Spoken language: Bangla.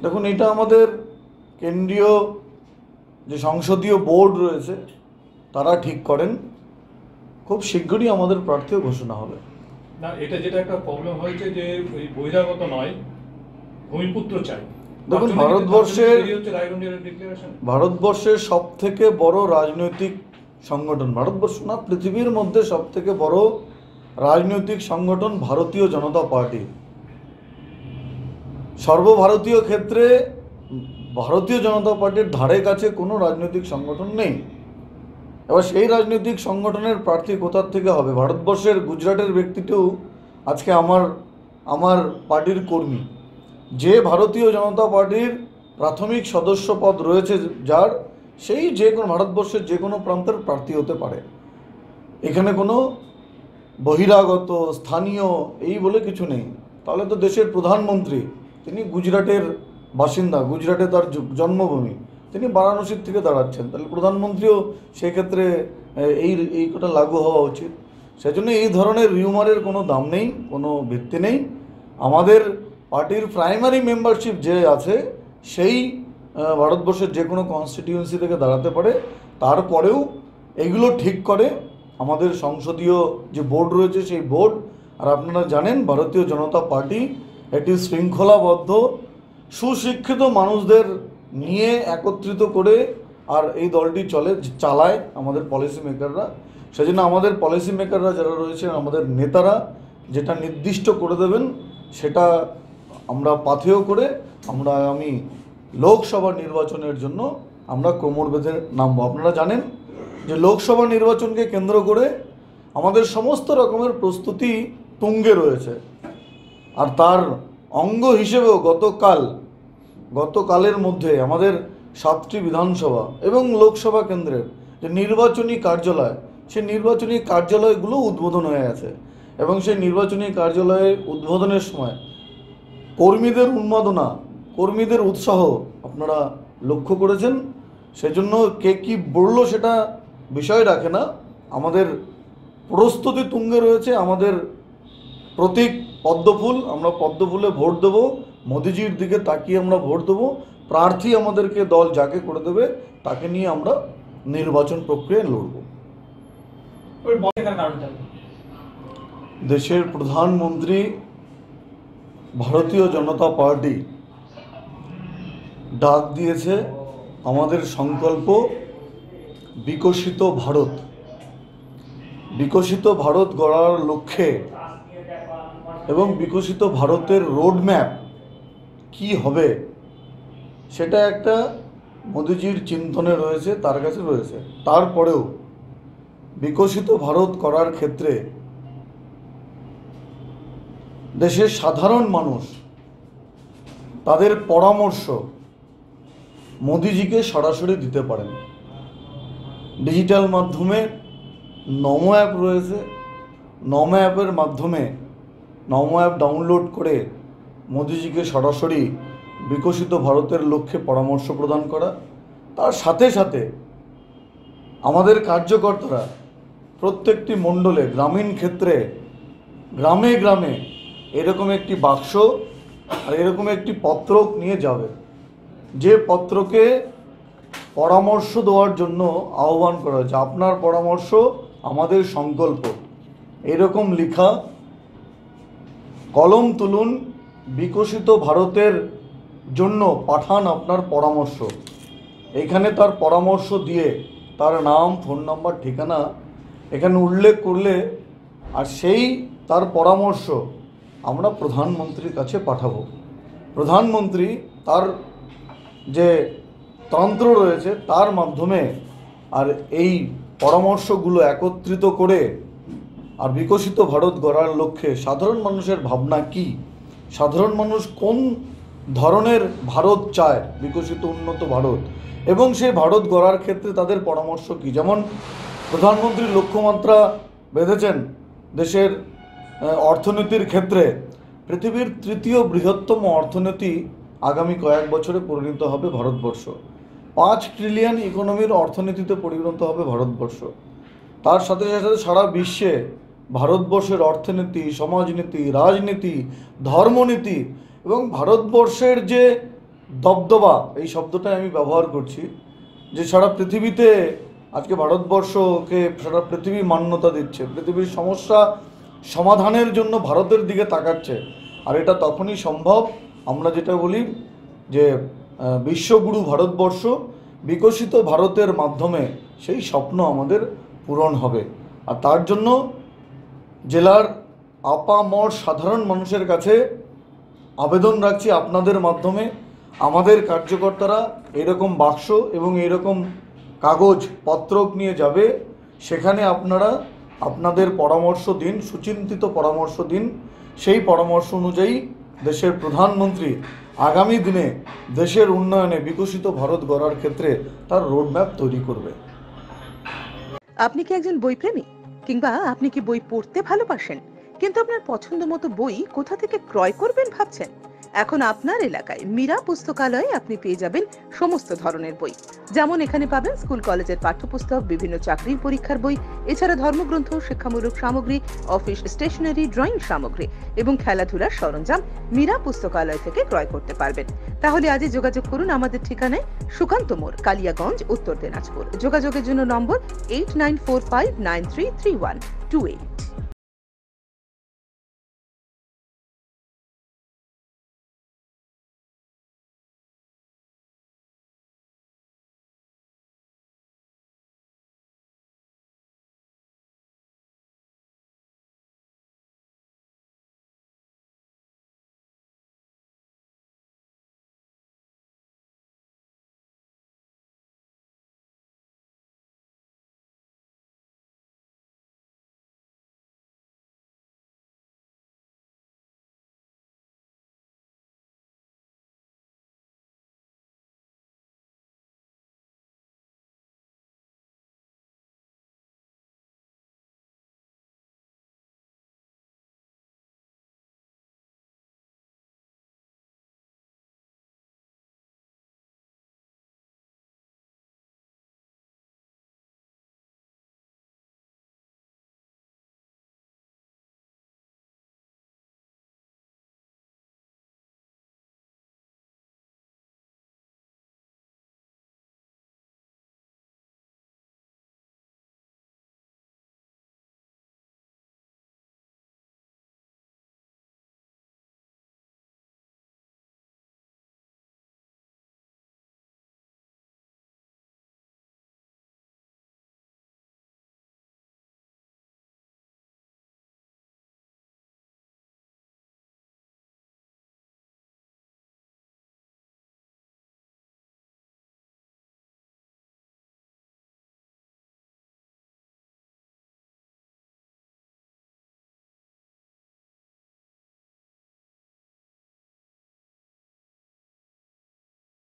দেখুন, এটা আমাদের কেন্দ্রীয় যে সংসদীয় বোর্ড রয়েছে তারা ঠিক করেন। খুব শীঘ্রই আমাদের প্রার্থীও ঘোষণা হবে। না, এটা যেটা একটা প্রবলেম হয়েছে যে ওই বহিরাগত নয়, ভূমিপুত্র চাই। দেখুন, ভারতবর্ষের সব থেকে বড় রাজনৈতিক সংগঠন, ভারতবর্ষ না পৃথিবীর মধ্যে সব থেকে বড় রাজনৈতিক সংগঠন ভারতীয় জনতা পার্টি। সর্বভারতীয় ক্ষেত্রে ভারতীয় জনতা পার্টির ধারে কাছে কোনো রাজনৈতিক সংগঠন নেই। এবার সেই রাজনৈতিক সংগঠনের প্রার্থী কোথার থেকে হবে? ভারতবর্ষের গুজরাটের ব্যক্তিটিও আজকে আমার পার্টির কর্মী। যে ভারতীয় জনতা পার্টির প্রাথমিক সদস্য পদ রয়েছে যার, সেই যে কোনো ভারতবর্ষের যে কোনো প্রান্তের প্রার্থী হতে পারে। এখানে কোনো বহিরাগত স্থানীয় এই বলে কিছু নেই। তাহলে তো দেশের প্রধানমন্ত্রী, তিনি গুজরাটের বাসিন্দা, গুজরাটে তার জন্মভূমি, তিনি বারাণসীর থেকে দাঁড়াচ্ছেন, তাহলে প্রধানমন্ত্রীও সেক্ষেত্রে এই কথা লাগু হওয়া উচিত। সেজন্য এই ধরনের রিউমারের কোনো দাম নেই, কোনো ভিত্তি নেই। আমাদের পার্টির প্রাইমারি মেম্বারশিপ যে আছে সেই ভারতবর্ষের যে কোনো কনস্টিটিউয়েন্সি থেকে দাঁড়াতে পারে। তারপরেও এগুলো ঠিক করে আমাদের সংসদীয় যে বোর্ড রয়েছে সেই বোর্ড। আর আপনারা জানেন, ভারতীয় জনতা পার্টি এটি শৃঙ্খলাবদ্ধ, সুশিক্ষিত মানুষদের নিয়ে একত্রিত করে আর এই দলটি চালায় আমাদের পলিসি মেকাররা। সেজন্য আমাদের পলিসি মেকাররা যারা রয়েছেন, আমাদের নেতারা যেটা নির্দিষ্ট করে দেবেন সেটা আমরা পাথেয় করে আমরা আগামী লোকসভা নির্বাচনের জন্য আমরা কোমর বেঁধে নামবো। আপনারা জানেন যে লোকসভা নির্বাচনকে কেন্দ্র করে আমাদের সমস্ত রকমের প্রস্তুতি তুঙ্গে রয়েছে। আর তার অঙ্গ হিসেবেও গতকালের মধ্যে আমাদের 7টি বিধানসভা এবং লোকসভা কেন্দ্রের যে নির্বাচনী কার্যালয়, সেই নির্বাচনী কার্যালয়গুলো উদ্বোধন হয়ে গেছে। এবং সেই নির্বাচনী কার্যালয়ে উদ্বোধনের সময় কর্মীদের উন্মাদনা, কর্মীদের উৎসাহ আপনারা লক্ষ্য করেছেন। সেজন্য কে কী বললো সেটা বিষয় রাখে না, আমাদের প্রস্তুতি তুঙ্গে রয়েছে। আমাদের প্রতীক পদ্মফুল, আমরা পদ্মফুলে ভোট দেবো, মোদিজির দিকে তাকিয়ে আমরা ভোট দেবো। প্রার্থী আমাদেরকে দল যাকে করে দেবে তাকে নিয়ে আমরা নির্বাচন প্রক্রিয়ায় লড়ব। দেশের প্রধানমন্ত্রী, ভারতীয় জনতা পার্টি ডাক দিয়েছে আমাদের সংকল্প বিকশিত ভারত। বিকশিত ভারত গড়ার লক্ষ্যে এবং বিকশিত ভারতের রোডম্যাপ কি হবে সেটা একটা মোদিজির চিন্তনে রয়েছে, তার কাছে রয়েছে। তারপরেও বিকশিত ভারত করার ক্ষেত্রে দেশের সাধারণ মানুষ তাদের পরামর্শ মোদিজিকে সরাসরি দিতে পারেন। ডিজিটাল মাধ্যমে নমো অ্যাপ রয়েছে, নমো অ্যাপের মাধ্যমে নমো অ্যাপ ডাউনলোড করে মোদিজিকে সরাসরি বিকশিত ভারতের লক্ষ্যে পরামর্শ প্রদান করা। তার সাথে সাথে আমাদের কার্যকর্তারা প্রত্যেকটি মণ্ডলে, গ্রামীণ ক্ষেত্রে, গ্রামে গ্রামে এরকম একটি বাক্স আর এরকম একটি পত্র নিয়ে যাবে, যে পত্রকে পরামর্শ দেওয়ার জন্য আহ্বান করা হয়েছে। আপনার পরামর্শ আমাদের সংকল্প, এরকম লেখা কলম তুলুন, বিকশিত ভারতের জন্য পাঠান আপনার পরামর্শ। এখানে তার পরামর্শ দিয়ে তার নাম, ফোন নাম্বার, ঠিকানা এখানে উল্লেখ করলে আর সেই তার পরামর্শ আমরা প্রধানমন্ত্রীর কাছে পাঠাবো। প্রধানমন্ত্রী তার যে তন্ত্র রয়েছে তার মাধ্যমে আর এই পরামর্শগুলো একত্রিত করে আর বিকশিত ভারত গড়ার লক্ষ্যে সাধারণ মানুষের ভাবনা কি, সাধারণ মানুষ কোন ধরনের ভারত চায়, বিকশিত উন্নত ভারত, এবং সেই ভারত গড়ার ক্ষেত্রে তাদের পরামর্শ কি। যেমন প্রধানমন্ত্রী লক্ষ্যমাত্রা বেঁধেছেন দেশের অর্থনীতির ক্ষেত্রে। পৃথিবীর 3য় বৃহত্তম অর্থনীতি আগামী কয়েক বছরে পরিণত হবে ভারতবর্ষ। 5 ট্রিলিয়ন ইকোনমির অর্থনীতিতে পরিণত হবে ভারতবর্ষ। তার সাথে সাথে সারা বিশ্বে ভারতবর্ষের অর্থনীতি, সমাজনীতি, রাজনীতি, ধর্মনীতি এবং ভারতবর্ষের যে দবদবা এই শব্দটাই আমি ব্যবহার করছি, যে সারা পৃথিবীতে আজকে ভারতবর্ষকে সারা পৃথিবী মান্যতা দিচ্ছে, পৃথিবীর সমস্যা সমাধানের জন্য ভারতের দিকে তাকাচ্ছে। আর এটা তখনই সম্ভব আমরা যেটা বলি যে বিশ্বগুরু ভারতবর্ষ, বিকশিত ভারতের মাধ্যমে সেই স্বপ্ন আমাদের পূরণ হবে। আর তার জন্য জেলার আপামর সাধারণ মানুষের কাছে আবেদন রাখছি আপনাদের মাধ্যমে, আমাদের কার্যকর্তারা এরকম বাক্স এবং এরকম কাগজ পত্রক নিয়ে যাবে, সেখানে আপনারা আপনাদের পরামর্শ দিন, সুচিন্তিত পরামর্শ দিন। সেই পরামর্শ অনুযায়ী দেশের প্রধানমন্ত্রী আগামী দিনে দেশের উন্নয়নে বিকশিত ভারত গড়ার ক্ষেত্রে তার রোডম্যাপ তৈরি করবে। আপনি কি একজন বইপ্রেমী, কিংবা আপনি কি বই পড়তে ভালোবাসেন কিন্তু আপনার পছন্দ মতো বই কোথা থেকে ক্রয় করবেন ভাবছেন? এখন আপনার এলাকায় মীরা পুস্তকালয়ে আপনি পেয়ে যাবেন সমস্ত ধরনের বই। যেমন এখানে পাবেন স্কুল কলেজের পাঠ্যপুস্তক, বিভিন্ন চাকরির পরীক্ষার বই, এছাড়া ধর্মগ্রন্থ, শিক্ষামূলক সামগ্রী, অফিস স্টেশনারি, ড্রয়িং সামগ্রী এবং খেলাধুলার সরঞ্জাম মীরা পুস্তকালয় থেকে ক্রয় করতে পারবেন। তাহলে আজই যোগাযোগ করুন আমাদের ঠিকানায়, সুকান্ত মোড়, কালিয়াগঞ্জ, উত্তর দিনাজপুর। যোগাযোগের জন্য নম্বর 8945933128।